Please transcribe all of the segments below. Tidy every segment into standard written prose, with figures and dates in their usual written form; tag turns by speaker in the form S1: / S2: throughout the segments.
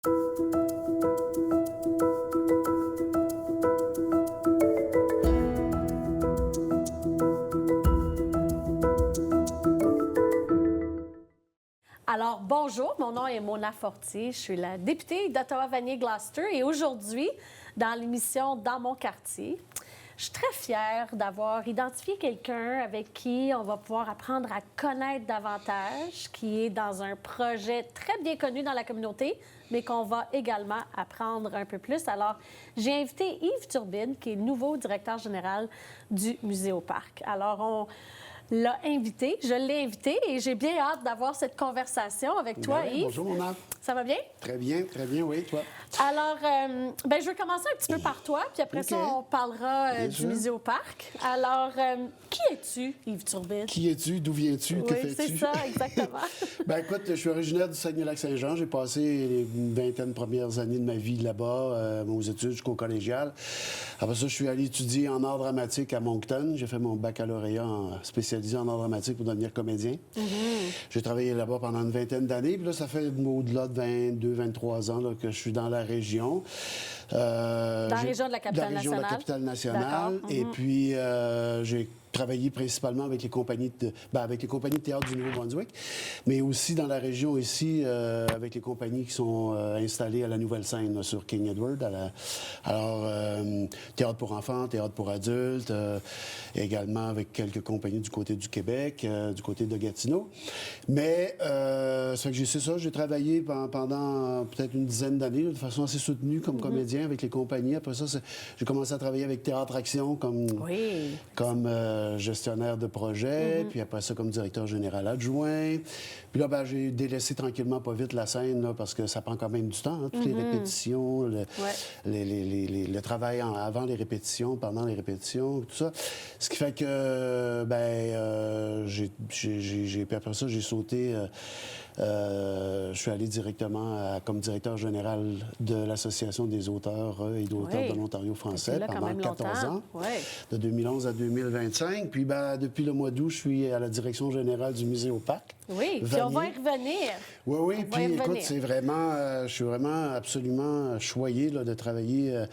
S1: Alors, bonjour, mon nom est Mona Fortier, je suis la députée d'Ottawa-Vanier-Gloucester et aujourd'hui, dans l'émission Dans mon quartier, je suis très fière d'avoir identifié quelqu'un avec qui on va pouvoir apprendre à connaître davantage, qui est dans un projet très bien connu dans la communauté, mais qu'on va également apprendre un peu plus. Alors, j'ai invité Yves Turbide, qui est le nouveau directeur général du Muséoparc. Alors, on l'a invité, je l'ai invité et j'ai bien hâte d'avoir cette conversation avec toi, Yves.
S2: Bonjour, Mona.
S1: Ça va bien?
S2: Très bien, oui, toi?
S1: Alors, je vais commencer un petit peu par toi, puis après ça, on parlera du Muséoparc. Alors, qui es-tu, Yves Turbide?
S2: Qui es-tu? D'où viens-tu? Que fais-tu?
S1: C'est ça, exactement.
S2: Écoute, je suis originaire du Saguenay-Lac-Saint-Jean. J'ai passé une vingtaine de premières années de ma vie là-bas, aux études jusqu'au collégial. Après ça, je suis allé étudier en art dramatique à Moncton. J'ai fait mon baccalauréat spécialisé en art dramatique pour devenir comédien. J'ai travaillé là-bas pendant une vingtaine d'années. Puis là, ça fait au-delà de 22, 23 ans là, que je suis dans la région.
S1: Dans la région de la capitale nationale.
S2: Dans la région de la capitale nationale. Et puis, j'ai travaillé principalement avec les compagnies de théâtre du Nouveau-Brunswick, mais aussi dans la région ici, avec les compagnies qui sont installées à la Nouvelle-Scène, là, sur King Edward. Théâtre pour enfants, théâtre pour adultes, également avec quelques compagnies du côté du Québec, du côté de Gatineau. Mais, ça fait que j'ai travaillé pendant peut-être une dizaine d'années, de façon assez soutenue comme comédien avec les compagnies. Après ça, j'ai commencé à travailler avec Théâtre Action comme gestionnaire de projet, puis après ça, comme directeur général adjoint. Puis là, j'ai délaissé tranquillement pas vite la scène, là, parce que ça prend quand même du temps, hein, toutes les répétitions, le travail avant les répétitions, pendant les répétitions, tout ça. Ce qui fait que, puis après ça, j'ai sauté... je suis allé directement comme directeur général de l'Association des auteurs et d'auteurs de l'Ontario français pendant 14 ans, de 2011 à 2025. Puis depuis le mois d'août, je suis à la direction générale du Muséoparc.
S1: Oui, puis on va y revenir.
S2: Oui, puis écoute, c'est vraiment, je suis vraiment absolument choyé là, de travailler,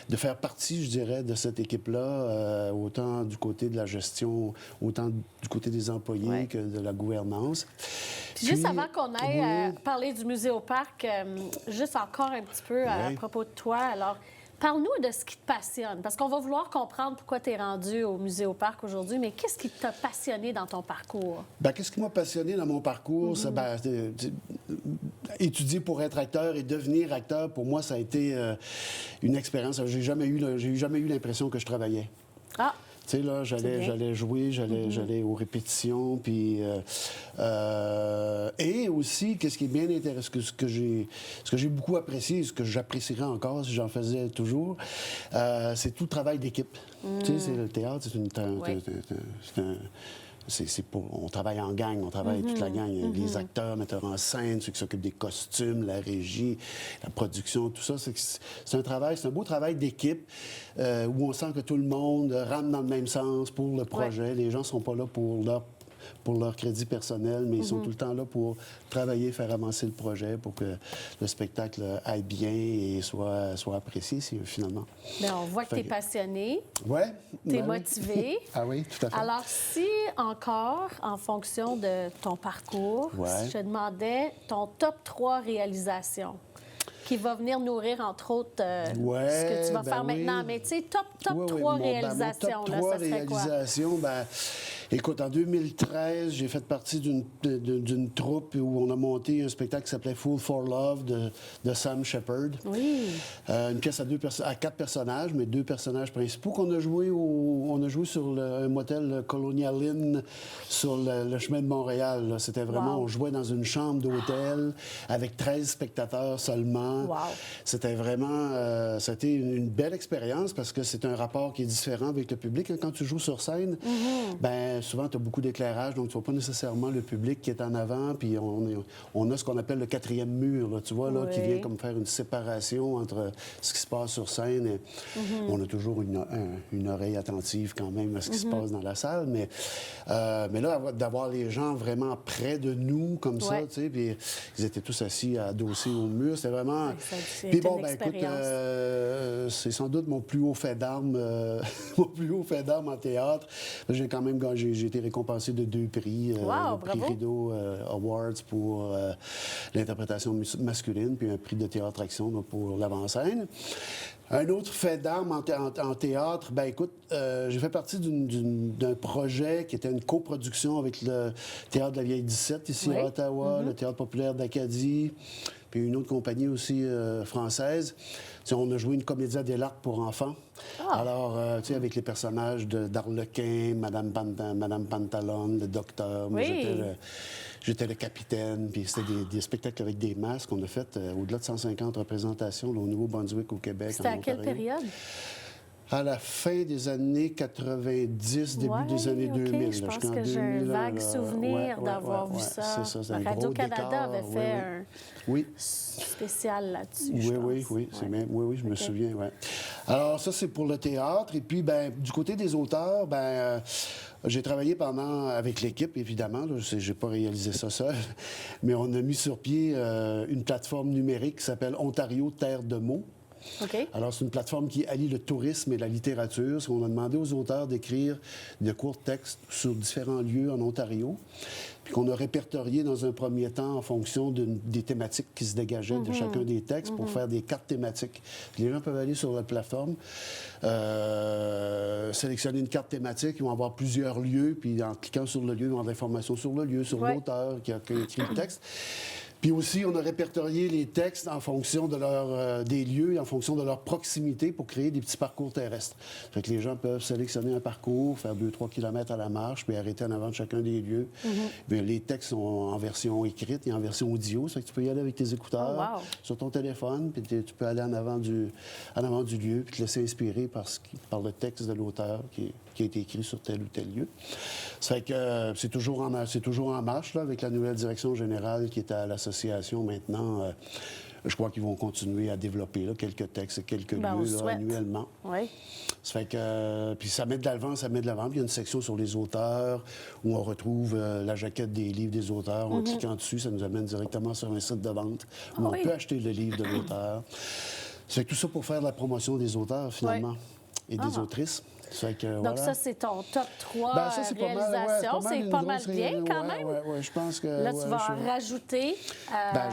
S2: de faire partie, je dirais, de cette équipe-là, autant du côté de la gestion, autant du côté des employés que de la gouvernance.
S1: Puis juste avant qu'on aille parler du Muséoparc, juste encore un petit peu à propos de toi. Alors, parle-nous de ce qui te passionne, parce qu'on va vouloir comprendre pourquoi tu es rendu au Muséoparc aujourd'hui, mais qu'est-ce qui t'a passionné dans ton parcours?
S2: Qu'est-ce qui m'a passionné dans mon parcours? Étudier pour être acteur et devenir acteur, pour moi, ça a été une expérience. J'ai jamais eu l'impression que je travaillais. Ah! Tu sais, là, j'allais jouer, j'allais aux répétitions, puis... et aussi, qu'est-ce qui est bien intéressant, ce que j'ai beaucoup apprécié, ce que j'apprécierais encore si j'en faisais toujours, c'est tout le travail d'équipe. Tu sais, le théâtre, on travaille en gang, on travaille toute la gang. Les acteurs, metteurs en scène, ceux qui s'occupent des costumes, la régie, la production, tout ça. C'est un beau travail d'équipe où on sent que tout le monde rame dans le même sens pour le projet. Les gens ne sont pas là pour leur crédit personnel, mais ils sont tout le temps là pour travailler, faire avancer le projet pour que le spectacle aille bien et soit apprécié, finalement.
S1: Bien, on voit que tu es passionné.
S2: Oui.
S1: Tu es motivé.
S2: Ah oui, tout à fait.
S1: Alors, si encore, en fonction de ton parcours, si je te demandais ton top 3 réalisations, qui va venir nourrir, entre autres, ce que tu vas faire maintenant. Mais tu sais, top 3 réalisations,
S2: top 3 réalisations, écoute, en 2013, j'ai fait partie d'une troupe où on a monté un spectacle qui s'appelait Fool for Love de Sam Shepard.
S1: Oui.
S2: Une pièce à 4 personnages, mais 2 personnages principaux qu'on a joué sur un motel Colonial Inn sur le chemin de Montréal. C'était vraiment, on jouait dans une chambre d'hôtel avec 13 spectateurs seulement. Wow. C'était vraiment, c'était une belle expérience parce que c'est un rapport qui est différent avec le public. Quand tu joues sur scène, souvent, tu as beaucoup d'éclairage, donc tu vois pas nécessairement le public qui est en avant, puis on a ce qu'on appelle le quatrième mur, là, tu vois, là, qui vient comme faire une séparation entre ce qui se passe sur scène et on a toujours une oreille attentive quand même à ce qui se passe dans la salle, mais là, d'avoir les gens vraiment près de nous, comme ça, tu sais, puis ils étaient tous assis adossés au mur, c'était vraiment... Puis bon, ben écoute, c'est sans doute mon plus haut fait d'armes, mon plus haut fait d'armes en théâtre. J'ai quand même j'ai été récompensé de 2 prix. Le prix Rideau Awards pour l'interprétation masculine, puis un prix de théâtre-action pour l'avant-scène. Un autre fait d'armes en théâtre, ben écoute, j'ai fait partie d'un projet qui était une coproduction avec le Théâtre de la Vieille 17 ici à Ottawa, le Théâtre populaire d'Acadie, puis une autre compagnie aussi française. T'sais, on a joué une comédia dell'arte pour enfants. Alors, tu sais, avec les personnages d'Arlequin, Madame Pantalone, le docteur. Moi, j'étais le capitaine. Puis c'était des spectacles avec des masques qu'on a fait au-delà de 150 représentations là, au Nouveau-Brunswick, au Québec.
S1: C'était à quelle période?
S2: À la fin des années 90, début des années 2000.
S1: Je pense que j'ai un vague souvenir d'avoir vu ça.
S2: C'est ça,
S1: Radio-Canada avait fait un spécial là-dessus, je pense.
S2: Oui, je me souviens, Alors, ça, c'est pour le théâtre. Et puis, ben, du côté des auteurs, j'ai travaillé avec l'équipe, évidemment. Je n'ai pas réalisé ça seul. Mais on a mis sur pied une plateforme numérique qui s'appelle Ontario Terre de mots. Alors, c'est une plateforme qui allie le tourisme et la littérature. On a demandé aux auteurs d'écrire de courts textes sur différents lieux en Ontario, puis qu'on a répertorié dans un premier temps en fonction des thématiques qui se dégageaient de chacun des textes pour faire des cartes thématiques. Puis les gens peuvent aller sur la plateforme, sélectionner une carte thématique, ils vont avoir plusieurs lieux, puis en cliquant sur le lieu, ils vont avoir l'information sur le lieu, sur l'auteur qui a écrit le texte. Puis aussi, on a répertorié les textes en fonction de des lieux et en fonction de leur proximité pour créer des petits parcours terrestres. Fait que les gens peuvent sélectionner un parcours, faire 2-3 kilomètres à la marche, puis arrêter en avant de chacun des lieux. Bien, les textes sont en version écrite et en version audio. Ça fait que tu peux y aller avec tes écouteurs sur ton téléphone, puis tu peux aller en avant du lieu, puis te laisser inspirer par le texte de l'auteur qui a été écrit sur tel ou tel lieu. Ça fait que c'est toujours en marche, là, avec la nouvelle direction générale qui est à l'association maintenant. Je crois qu'ils vont continuer à développer là, quelques textes et quelques lieux là, annuellement. Ça fait que... puis ça met de l'avant, Puis il y a une section sur les auteurs où on retrouve la jaquette des livres des auteurs. En cliquant dessus, ça nous amène directement sur un site de vente où on peut acheter le livre de l'auteur. Ça fait tout ça pour faire de la promotion des auteurs, finalement, et des autrices.
S1: Donc, ça, c'est ton top 3 réalisations. C'est pas mal bien, quand même.
S2: Oui, je pense que...
S1: Là, tu vas en rajouter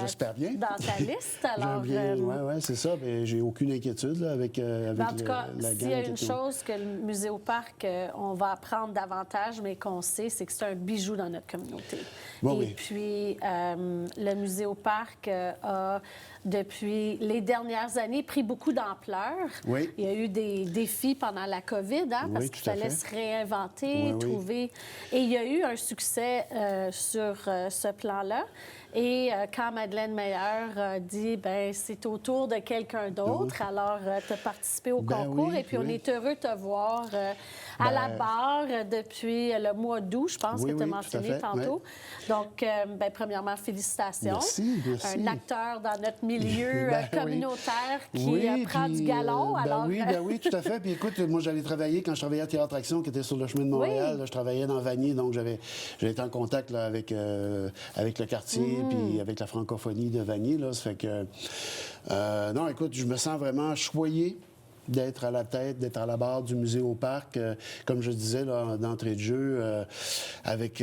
S2: j'espère bien.
S1: dans ta liste. Alors,
S2: oui, c'est ça. Mais j'ai aucune inquiétude là, avec
S1: en tout cas,
S2: la
S1: s'il y a une chose que le Musée au Parc, on va apprendre davantage, mais qu'on sait, c'est que c'est un bijou dans notre communauté. Puis, le Musée au Parc a, depuis les dernières années, pris beaucoup d'ampleur. Il y a eu des défis pendant la COVID, parce qu'il fallait se réinventer, trouver... Et il y a eu un succès sur ce plan-là. Et quand Madeleine Meyer dit, ben c'est au tour de quelqu'un d'autre, alors tu as participé au concours et puis on est heureux de te voir à la barre depuis le mois d'août, je pense que tu as mentionné tantôt. Donc, premièrement, félicitations.
S2: Merci.
S1: Un acteur dans notre milieu communautaire qui prend du galon.
S2: Oui, tout à fait. Puis écoute, moi, j'allais travailler, quand je travaillais à Théâtre Action, qui était sur le chemin de Montréal, là, je travaillais dans Vanier, donc j'avais été en contact là, avec le quartier, puis avec la francophonie de Vanier. Là, ça fait que... non, écoute, je me sens vraiment choyé d'être à la tête, d'être à la barre du Musée au Parc. Comme je disais là, d'entrée de jeu, avec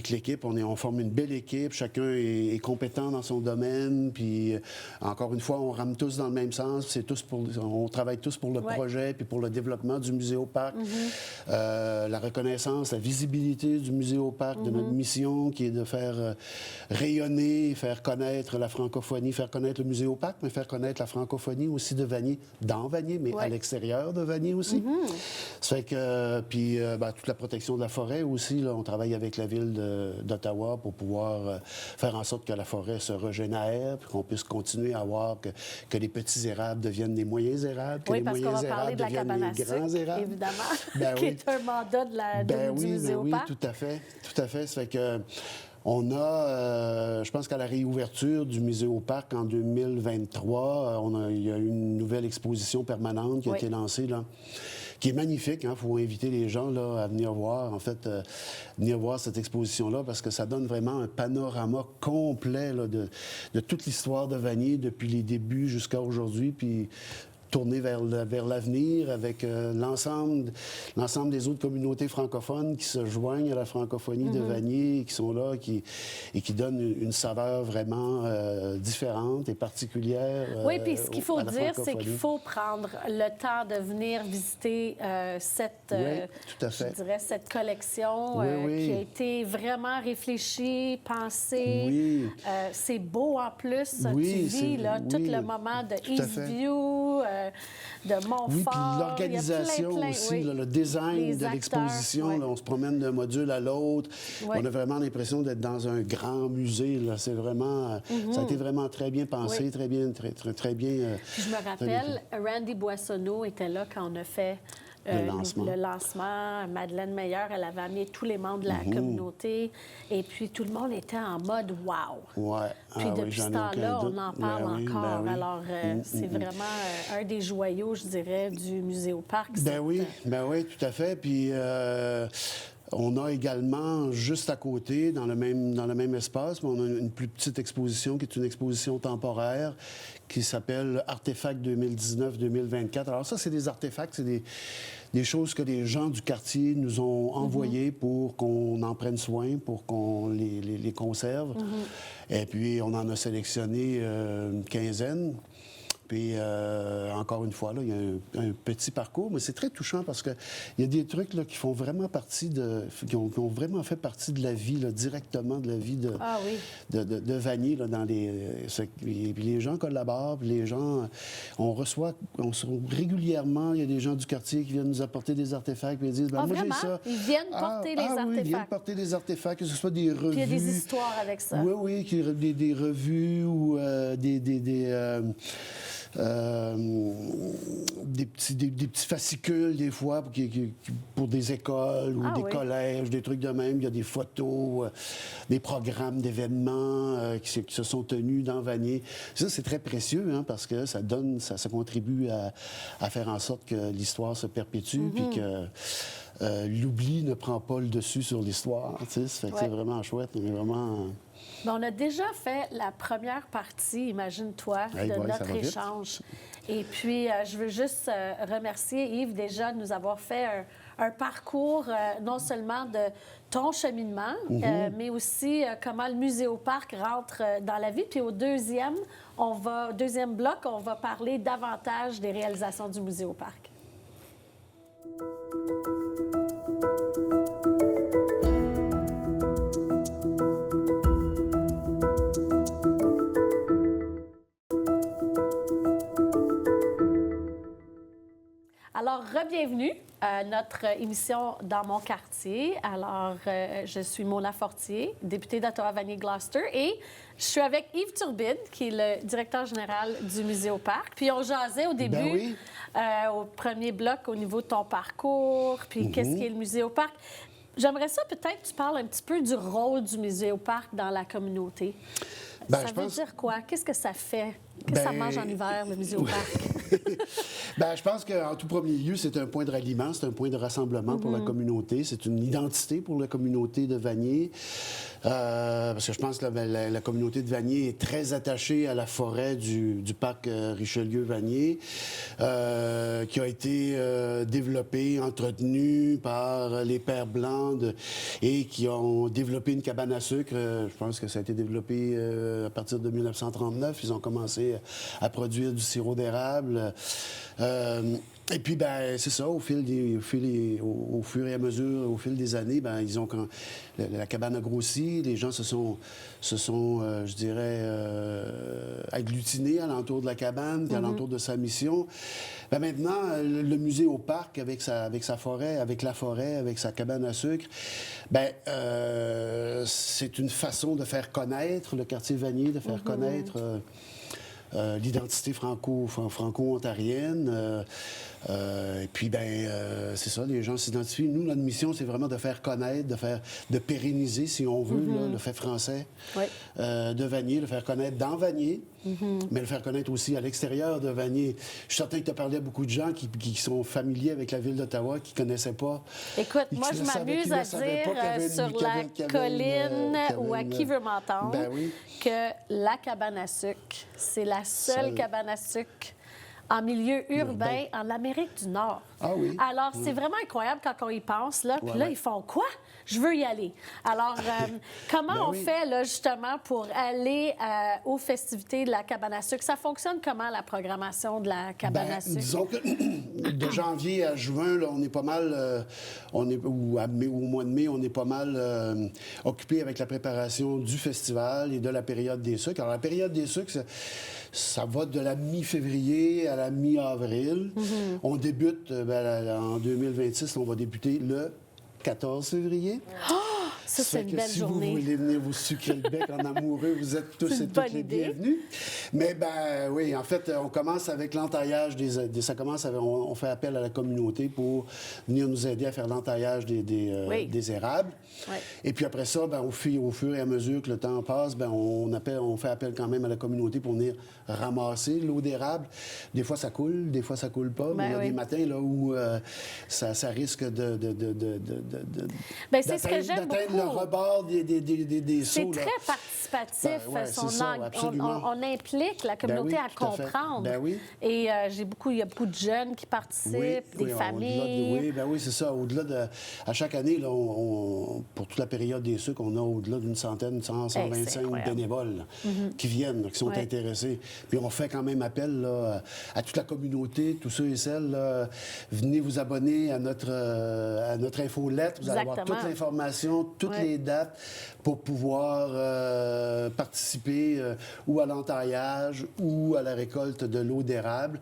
S2: l'équipe, on forme une belle équipe. Chacun est compétent dans son domaine. Puis, encore une fois, on rame tous dans le même sens. On travaille tous pour le projet puis pour le développement du Musée au Parc. La reconnaissance, la visibilité du Musée au Parc, de notre mission qui est de faire rayonner, faire connaître la francophonie, faire connaître le Musée au Parc, mais faire connaître la francophonie aussi de Vanier, dans Vanier, mais à l'extérieur de Vanier aussi. Ça fait que, puis toute la protection de la forêt aussi, là, on travaille avec la ville d'Ottawa pour pouvoir faire en sorte que la forêt se régénère, puis qu'on puisse continuer à voir que les petits érables deviennent des moyens érables, que
S1: Oui,
S2: les
S1: parce qu'on
S2: moyens
S1: va parler
S2: érables
S1: de la
S2: deviennent
S1: cabane à
S2: les grands
S1: sucre,
S2: érables.
S1: évidemment, qui est un mandat du Muséoparc.
S2: Tout à fait, tout à fait. Ça fait que on a, je pense qu'à la réouverture du Muséoparc en 2023, il y a eu une nouvelle exposition permanente qui a été lancée, là, qui est magnifique. Il faut inviter les gens là, à venir voir, en fait, venir voir cette exposition-là, parce que ça donne vraiment un panorama complet là, de toute l'histoire de Vanier depuis les débuts jusqu'à aujourd'hui. Puis tourner vers l'avenir avec l'ensemble des autres communautés francophones qui se joignent à la francophonie de Vanier, qui sont là et qui donnent une saveur vraiment différente et particulière.
S1: Oui, puis ce qu'il faut dire, c'est qu'il faut prendre le temps de venir visiter cette,
S2: tout à fait.
S1: je dirais, cette collection qui a été vraiment réfléchie, pensée.
S2: Oui.
S1: C'est beau en plus. Tu vis là, tout le moment de Eastview, de Montfort.
S2: Oui, puis l'organisation
S1: plein,
S2: aussi, là, le design de l'exposition. On se promène d'un module à l'autre. On a vraiment l'impression d'être dans un grand musée. Là. C'est vraiment, ça a été vraiment très bien pensé, très bien.
S1: Puis je me rappelle, Randy Boissonneau était là quand on a fait le lancement. Madeleine Meyer, elle avait amené tous les membres de la communauté. Et puis, tout le monde était en mode « wow ».
S2: Ouais.
S1: Puis depuis ce temps-là, on en parle encore. Alors, c'est vraiment un des joyaux, je dirais, du Muséoparc.
S2: Oui, tout à fait. Puis... on a également, juste à côté, dans le même espace, on a une plus petite exposition qui est une exposition temporaire qui s'appelle Artefacts 2019-2024. Alors ça, c'est des artefacts, c'est des choses que les gens du quartier nous ont envoyées pour qu'on en prenne soin, pour qu'on les conserve. Et puis, on en a sélectionné une quinzaine. Puis, encore une fois, là, il y a un petit parcours, mais c'est très touchant parce qu'il y a des trucs là, qui font vraiment partie qui ont vraiment fait partie de la vie, là, directement de la vie de Vanier. Là, puis les gens collaborent, puis les gens... On reçoit régulièrement, il y a des gens du quartier qui viennent nous apporter des artefacts, puis ils disent, moi, j'ai ça.
S1: Ils viennent porter les artefacts.
S2: Oui, ils viennent porter des artefacts, que ce soit des revues.
S1: Puis il y a des histoires avec ça.
S2: Oui, des revues ou des petits fascicules, des fois, pour des écoles ou des collèges, des trucs de même. Il y a des photos, des programmes d'événements qui se sont tenus dans Vanier. Ça, c'est très précieux, parce que ça contribue à faire en sorte que l'histoire se perpétue, puis que l'oubli ne prend pas le dessus sur l'histoire. Ça fait que c'est vraiment chouette. On est vraiment...
S1: On a déjà fait la première partie, imagine-toi, de notre échange. Et puis, je veux juste remercier Yves déjà de nous avoir fait un parcours non seulement de ton cheminement, mais aussi comment le Muséoparc rentre dans la vie. Puis au deuxième bloc, on va parler davantage des réalisations du Muséoparc. Alors, re-bienvenue à notre émission Dans mon quartier. Alors, je suis Mona Fortier, députée d'Ottawa-Vanier-Gloucester, et je suis avec Yves Turbide, qui est le directeur général du Muséoparc. Puis on jasait au début, au premier bloc, au niveau de ton parcours, puis qu'est-ce qu'est le Muséoparc. J'aimerais ça, peut-être, tu parles un petit peu du rôle du Muséoparc dans la communauté. Ça veut dire quoi? Qu'est-ce que ça fait? Qu'est-ce que ça mange en hiver, le Muséoparc?
S2: Je pense qu'en tout premier lieu, c'est un point de ralliement, c'est un point de rassemblement pour la communauté. C'est une identité pour la communauté de Vanier. Parce que je pense que la communauté de Vanier est très attachée à la forêt du parc Richelieu-Vanier, qui a été développée, entretenue par les Pères Blancs et qui ont développé une cabane à sucre. Je pense que ça a été développé à partir de 1939. Ils ont commencé à produire du sirop d'érable. Et puis, c'est ça, au fur et à mesure, au fil des années, la cabane a grossi. construit, les gens se sont je dirais, agglutinés alentour de la cabane, puis alentour de sa mission. Ben maintenant, le musée au parc, avec sa forêt, avec la forêt, avec sa cabane à sucre, ben c'est une façon de faire connaître le quartier Vanier, de faire connaître l'identité franco-ontarienne. Et puis, c'est ça, les gens s'identifient. Nous, notre mission, c'est vraiment de faire connaître, de pérenniser, si on veut, là, le fait français de Vanier, le faire connaître dans Vanier, mais le faire connaître aussi à l'extérieur de Vanier. Je suis certain que tu as parlé à beaucoup de gens qui sont familiers avec la ville d'Ottawa, qui ne connaissaient pas.
S1: Écoute, moi, je m'amuse à dire sur la colline ou à qui veut m'entendre que la cabane à sucre, c'est la seule cabane à sucre en milieu urbain en Amérique du Nord.
S2: Ah oui?
S1: Alors, c'est vraiment incroyable quand on y pense. Là. Puis là, ils font quoi? Je veux y aller. Alors, comment on fait, là, justement, pour aller aux festivités de la cabane à sucre? Ça fonctionne comment, la programmation de la cabane à sucre?
S2: Disons que de janvier à juin, là, on est pas mal, ou au mois de mai, on est pas mal occupé avec la préparation du festival et de la période des sucres. Alors, la période des sucres, ça va de la mi-février à la mi-avril. On débute, en 2026, on va débuter le 14 février.
S1: Oh! Ça, c'est une belle journée.
S2: Si vous voulez venir vous sucrer le bec en amoureux, vous êtes tous et toutes les bienvenus. Mais oui, en fait, on commence avec l'entaillage ça commence avec, on fait appel à la communauté pour venir nous aider à faire l'entaillage des érables.
S1: Oui.
S2: Et puis après ça, au fur et à mesure que le temps passe, on fait appel quand même à la communauté pour venir ramasser l'eau d'érable. Des fois, ça coule, des fois, ça coule pas. Mais il y a des matins là, où ça risque
S1: c'est ce que j'aime beaucoup.
S2: Le rebord des
S1: C'est
S2: seaux.
S1: très participatif. On implique la communauté à comprendre. Et il y a beaucoup de jeunes qui participent, des familles.
S2: Oui, c'est ça. Au-delà de... À chaque année, là, pour toute la période des sucres, on a au-delà d'une centaine, 125 bénévoles qui viennent, qui sont intéressés. Puis on fait quand même appel là, à toute la communauté, tous ceux et celles. Là, venez vous abonner à notre infolette. Vous allez avoir toute l'information, toutes les dates pour pouvoir participer ou à l'entaillage ou à la récolte de l'eau d'érable.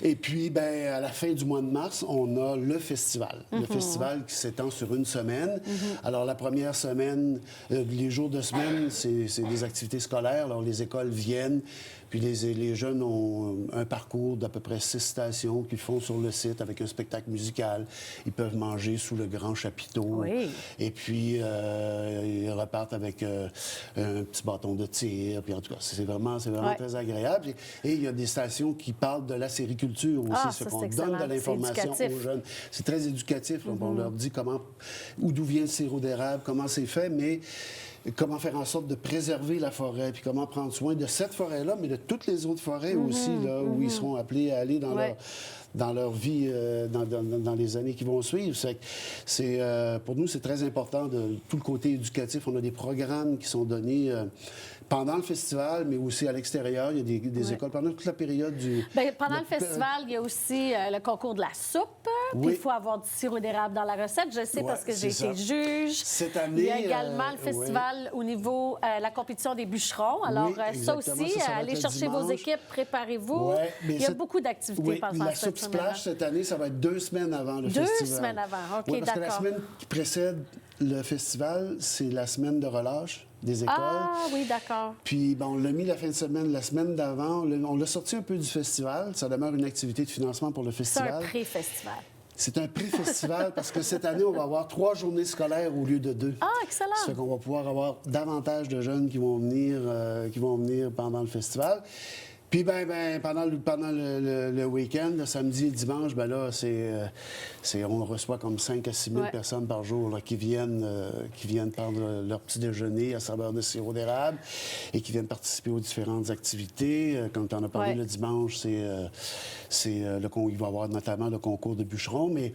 S2: Et puis, à la fin du mois de mars, on a le festival. Le festival qui s'étend sur une semaine. Alors, la première semaine, les jours de semaine, c'est des activités scolaires. Alors, les écoles viennent. Puis les jeunes ont un parcours d'à peu près 6 stations qu'ils font sur le site avec un spectacle musical. Ils peuvent manger sous le grand chapiteau.
S1: Oui.
S2: Et puis, ils repartent avec un petit bâton de tir. Puis en tout cas, c'est vraiment très agréable. Et il y a des stations qui parlent de la sériculture aussi. Ce qu'on donne de l'information aux jeunes. C'est très éducatif. Là. On leur dit d'où vient le sirop d'érable, comment c'est fait, mais comment faire en sorte de préserver la forêt, puis comment prendre soin de cette forêt-là, mais de toutes les autres forêts aussi, là, où ils seront appelés à aller dans leur vie, dans les années qui vont suivre. Pour nous, c'est très important, tout le côté éducatif. On a des programmes qui sont donnés pendant le festival, mais aussi à l'extérieur. Il y a des écoles pendant toute la période du...
S1: pendant le festival, il y a aussi le concours de la soupe. Puis il faut avoir du sirop d'érable dans la recette. Je sais parce que j'ai été juge.
S2: Cette année...
S1: Il y a également le festival au niveau la compétition des bûcherons. Alors, ça aussi, allez chercher vos équipes, préparez-vous. Il y a beaucoup d'activités pendant
S2: la soupe splash, cette année, ça va être 2 semaines avant le festival.
S1: 2 semaines avant, OK,
S2: parce que la semaine qui précède le festival, c'est la semaine de relâche des écoles.
S1: Ah oui, d'accord.
S2: Puis, on l'a mis la fin de semaine, la semaine d'avant. On l'a sorti un peu du festival. Ça demeure une activité de financement pour le festival.
S1: C'est un pré-festival.
S2: C'est un pré-festival parce que cette année, on va avoir 3 journées scolaires au lieu de 2.
S1: Ah, excellent!
S2: Ça fait qu'on va pouvoir avoir davantage de jeunes qui vont venir pendant le festival. Puis, pendant le week-end, le samedi et le dimanche, on reçoit comme 5 à 6 000 personnes par jour là, qui viennent prendre leur petit déjeuner à saveur de sirop d'érable et qui viennent participer aux différentes activités. Comme tu en as parlé le dimanche, il va y avoir notamment le concours de bûcherons, mais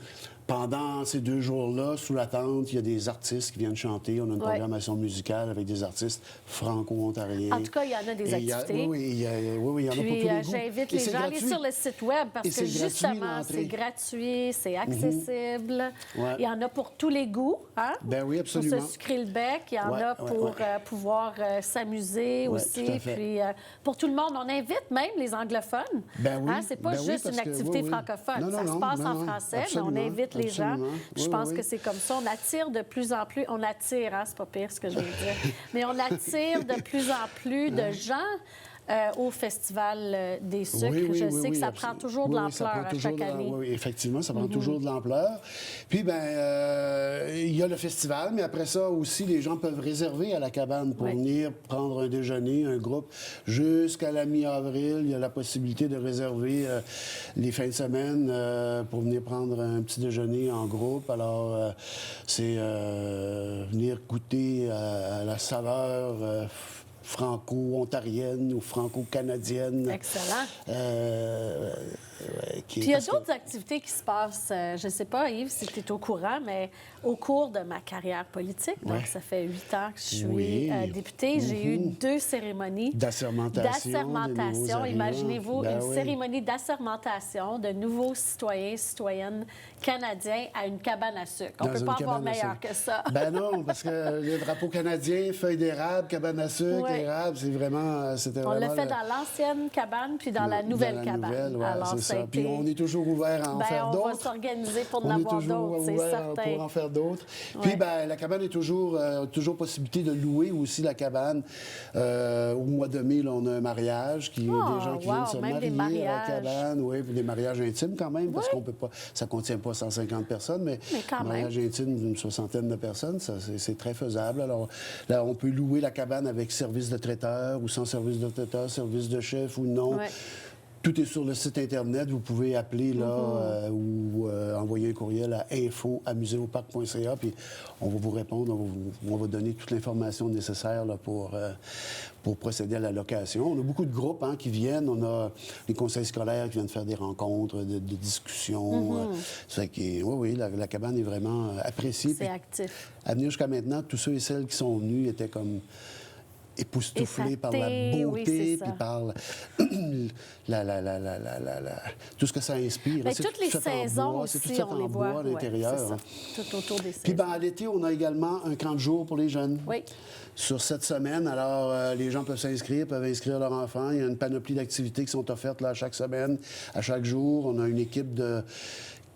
S2: pendant ces 2 jours-là, sous la tente, il y a des artistes qui viennent chanter. On a une programmation musicale avec des artistes franco-ontariens.
S1: En tout cas, il y en a des activités.
S2: Oui, il y en a pour tous
S1: Puis,
S2: les goûts.
S1: j'invite
S2: Et
S1: les
S2: c'est
S1: gens à aller
S2: gratuit.
S1: sur le site Web parce
S2: Et
S1: que,
S2: c'est gratuit,
S1: justement,
S2: l'entrée.
S1: c'est gratuit, c'est accessible.
S2: Ouais.
S1: Il y en a pour tous les goûts, hein?
S2: Ben oui, absolument.
S1: Pour se sucrer le bec. Il y en
S2: Ouais,
S1: a pour pouvoir s'amuser
S2: Ouais,
S1: aussi.
S2: tout à fait.
S1: Puis, pour tout le monde, on invite même les anglophones.
S2: Ben oui.
S1: Hein? C'est pas
S2: Ben oui,
S1: juste
S2: parce
S1: une
S2: que-
S1: activité
S2: oui, oui.
S1: francophone.
S2: Non,
S1: Ça
S2: non,
S1: se passe
S2: non,
S1: en
S2: non,
S1: français, mais
S2: absolument,
S1: on invite les gens.
S2: absolument.
S1: Je
S2: Oui,
S1: pense
S2: oui.
S1: que c'est comme ça. On attire de plus en plus... On attire, hein? C'est pas pire ce que je veux dire. Mais on attire de plus en plus de gens au Festival des sucres. Je sais que ça prend toujours de l'ampleur à chaque année.
S2: Oui, effectivement, ça prend toujours de l'ampleur. Puis, il y a le festival, mais après ça aussi, les gens peuvent réserver à la cabane pour venir prendre un déjeuner, un groupe. Jusqu'à la mi-avril, il y a la possibilité de réserver les fins de semaine pour venir prendre un petit déjeuner en groupe. Alors, c'est venir goûter à la saveur franco-ontarienne ou franco-canadienne.
S1: Excellent.
S2: Puis
S1: il y a d'autres activités qui se passent. Je ne sais pas, Yves, si tu es au courant, mais au cours de ma carrière politique, donc ça fait 8 ans que je suis députée, j'ai eu 2 cérémonies d'assermentation. Imaginez-vous, une cérémonie d'assermentation de nouveaux citoyens et citoyennes canadiens à une cabane à sucre. On ne peut pas avoir meilleur que ça.
S2: Ben non, parce que le drapeau canadien, feuilles d'érable, cabane à sucre, érable, c'était vraiment...
S1: On l'a fait dans l'ancienne cabane puis dans la nouvelle cabane.
S2: Alors, c'est ça. Puis on est toujours ouvert à en faire d'autres.
S1: On va s'organiser pour en avoir d'autres, c'est certain.
S2: Pour en faire d'autres. Puis la cabane est toujours possibilité de louer aussi la cabane. Au mois de mai, là, on a un mariage, des gens qui viennent se marier à la cabane. Oui, puis des mariages intimes quand même, parce qu'on peut pas, ça ne contient pas 150 personnes, mais un mariage intime d'une 60aine de personnes, c'est très faisable. Alors là, on peut louer la cabane avec service de traiteur ou sans service de traiteur, service de chef ou non. Ouais. Tout est sur le site Internet. Vous pouvez appeler là ou envoyer un courriel à info@museoparc.ca, puis on va vous répondre, on va donner toute l'information nécessaire là, pour procéder à la location. On a beaucoup de groupes qui viennent. On a les conseils scolaires qui viennent faire des rencontres, de discussions. Ça fait que, oui, la cabane est vraiment appréciée.
S1: C'est actif.
S2: À venir jusqu'à maintenant, tous ceux et celles qui sont venus étaient comme époustouflés par la beauté, puis par tout ce que ça inspire.
S1: Mais toutes les saisons aussi,
S2: c'est tout
S1: on les voit
S2: à l'intérieur.
S1: Tout autour des saisons.
S2: Puis à l'été, on a également un camp de jour pour les jeunes.
S1: Oui.
S2: Sur cette semaine, alors les gens peuvent s'inscrire, peuvent inscrire leurs enfants. Il y a une panoplie d'activités qui sont offertes là, à chaque semaine, à chaque jour. On a une équipe de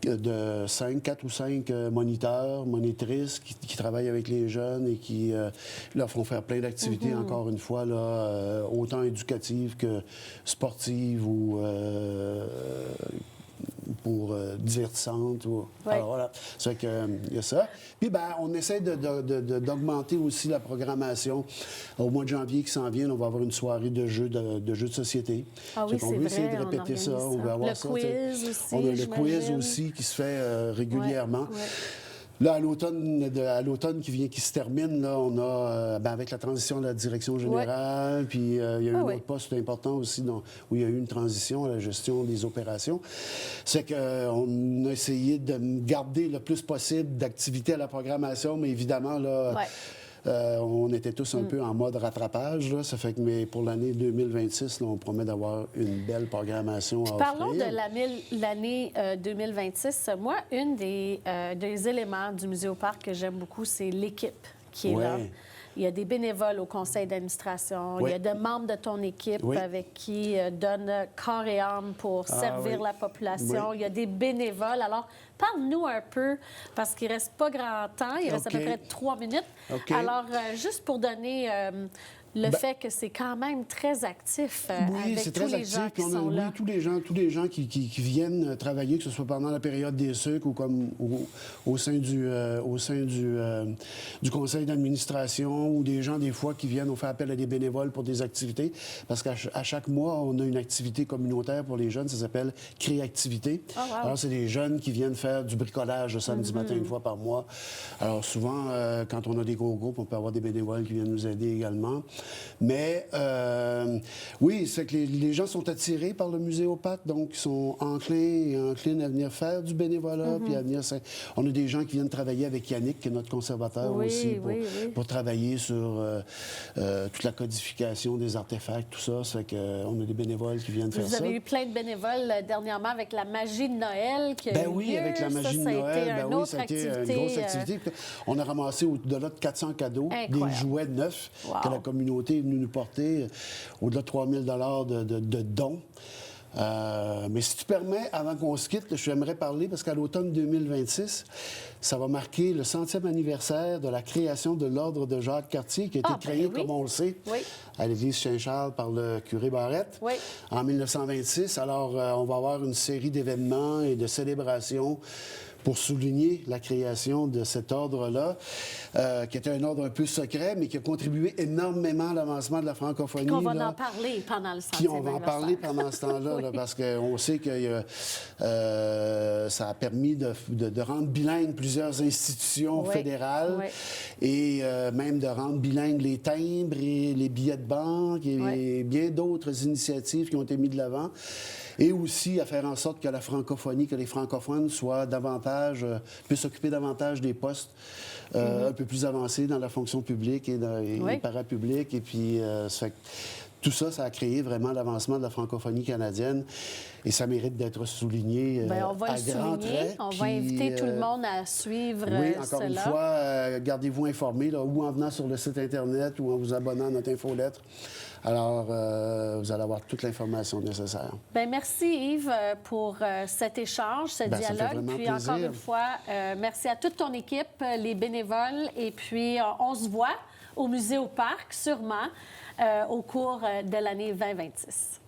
S2: 4 ou 5 moniteurs, monitrices qui travaillent avec les jeunes et qui leur font faire plein d'activités, encore une fois, là, autant éducatives que sportives ou pour divertissantes. Alors voilà, c'est qu'il y a ça. Puis on essaie d'augmenter aussi la programmation. Au mois de janvier qui s'en vient, on va avoir une soirée de jeux de société.
S1: Ah oui, c'est vrai,
S2: on veut essayer de répéter ça. On veut avoir ça.
S1: Quiz aussi,
S2: on a le quiz aussi qui se fait régulièrement. Ouais. Là, à l'automne qui se termine, là, on a, avec la transition de la direction générale, puis il y a eu un autre poste important aussi où il y a eu une transition à la gestion des opérations. C'est qu'on a essayé de garder le plus possible d'activités à la programmation, mais évidemment, là... on était tous un peu en mode rattrapage. Là. Ça fait que, mais pour l'année 2026, là, on promet d'avoir une belle programmation à
S1: Parlons
S2: offrir.
S1: de l'année 2026. Moi, des éléments du Muséoparc que j'aime beaucoup, c'est l'équipe qui est là. Il y a des bénévoles au conseil d'administration. Il y a des membres de ton équipe avec qui donnent corps et âme pour servir la population. Il y a des bénévoles. Alors, parle-nous un peu, parce qu'il ne reste pas grand temps. Il reste à peu près 3 minutes. Alors, juste pour donner... le fait que c'est quand même très actif avec tous les gens qui sont là.
S2: Oui, tous les gens qui viennent travailler, que ce soit pendant la période des sucres ou comme au sein du conseil d'administration, ou des gens, des fois, qui viennent, on fait appel à des bénévoles pour des activités, parce qu'à chaque mois, on a une activité communautaire pour les jeunes, ça s'appelle Créactivité. Alors, c'est des jeunes qui viennent faire du bricolage le samedi matin, une fois par mois. Alors, souvent, quand on a des gros groupes, on peut avoir des bénévoles qui viennent nous aider également. Mais oui, c'est que les gens sont attirés par le musée au Parc, donc ils sont enclins à venir faire du bénévolat, puis à venir... On a des gens qui viennent travailler avec Yannick, qui est notre conservateur aussi, pour travailler sur toute la codification des artefacts, tout ça. Ça fait qu'on a des bénévoles qui viennent faire ça.
S1: Vous avez eu plein de bénévoles dernièrement avec la magie de Noël qui a eu
S2: oui,
S1: lieu.
S2: avec la magie de Noël,
S1: Ça a été une
S2: grosse activité. On a ramassé au-delà de 400 cadeaux, des jouets neufs que la communauté est venue nous porter, au-delà de 3 000 de dons. Mais si tu permets, avant qu'on se quitte, j'aimerais parler, parce qu'à l'automne 2026, ça va marquer le 100e anniversaire de la création de l'Ordre de Jacques-Cartier, qui a été créé, comme on le sait, à l'église Saint-Charles par le curé Barrette en 1926. Alors, on va avoir une série d'événements et de célébrations pour souligner la création de cet ordre-là, qui était un ordre un peu secret, mais qui a contribué énormément à l'avancement de la francophonie.
S1: Puis on va en parler pendant le 100e
S2: on va en parler pendant ce temps-là, là, parce qu'on sait que ça a permis de rendre bilingues plusieurs institutions fédérales et même de rendre bilingues les timbres et les billets de banque et bien d'autres initiatives qui ont été mises de l'avant. Et aussi à faire en sorte que la francophonie, que les francophones soient davantage, puissent occuper davantage des postes un peu plus avancés dans la fonction publique et dans les parapublics. Et puis, ça fait que tout ça, ça a créé vraiment l'avancement de la francophonie canadienne et ça mérite d'être souligné
S1: on va
S2: à
S1: le
S2: grands
S1: souligner.
S2: traits.
S1: On va inviter tout le monde à suivre
S2: Oui, encore
S1: cela.
S2: une fois, gardez-vous informés, là, ou en venant sur le site Internet ou en vous abonnant à notre infolettre. Alors, vous allez avoir toute l'information nécessaire.
S1: Bien, merci Yves pour cet échange, ce dialogue.
S2: Ça fait vraiment
S1: puis
S2: plaisir.
S1: encore une fois, merci à toute ton équipe, les bénévoles. Et puis, on se voit au Musée au Parc, sûrement, au cours de l'année 2026.